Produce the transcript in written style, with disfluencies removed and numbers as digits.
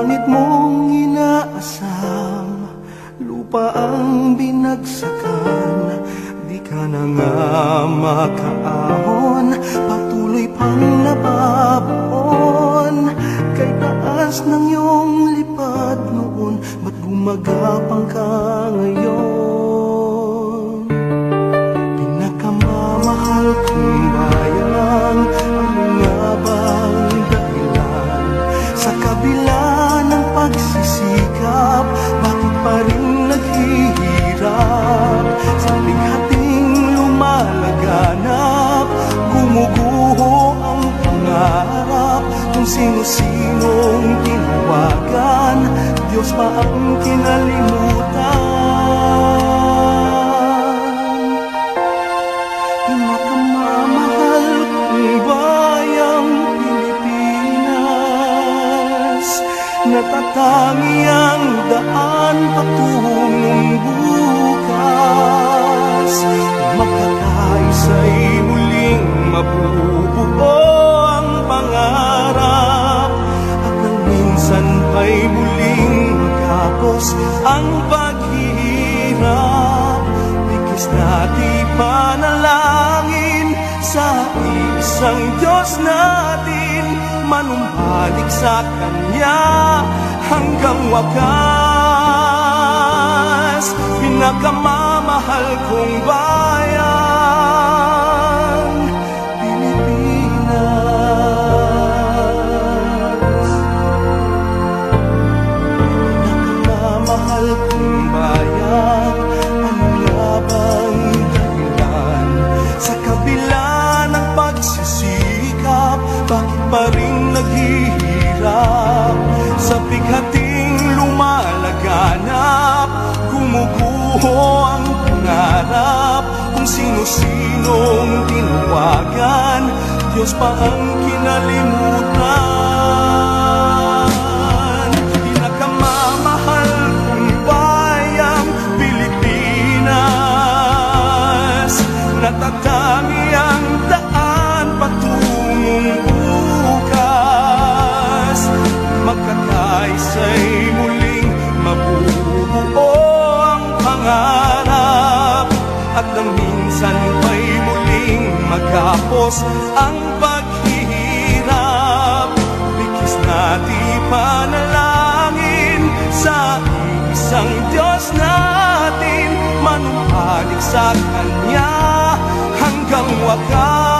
Langit mong inaasam, lupa ang binagsakan. Di ka na nga makaahon, patuloy pang nababaon. Kay taas ng iyong lipad noon, ba't gumagapang ka ngayon? Pinakamamahal kong bayan, ano nga bang dahilan? Sa kabila ng pagsisikap, bakit pa rin naghihirap? Sa bighating lumalaganap, gumuguho ang pangarap. Kung sino-sinong tinawagan, Diyos pa ang kinalimutan. Pinakamamahal kong bayang Pilipinas, natatangi ang daan patungong bukas. Magkakaisa'y muling mabubuo ang pangarap, at nang minsan pa'y muling magkapos ang paghihirap. Bigis natin panalangin sa isang Diyos natin, manumbalik sa Kanya hanggang wakas. Pinakamamahal kong bayan, Pilipinas. Pinakamamahal kong bayan, ano nga bang dahilan? Sa kabila ng pagsisikap, bakit pa rin naghihirap? Sa bighating lumalaganap, gumuguho ang pangarap. Kung sino-sinong tinawagan, Diyos pa ang kinalimutan. Pinakamamahal kong bayang Pilipinas, natatangi ang daan patungong bukas. Magkakaisa'y muling mabubuo ang pangarap, at nang minsan pa'y muling magkapos ang paghihirap. Bigis natin panalangin sa isang Diyos natin, manumbalik sa Kanya hanggang wakas.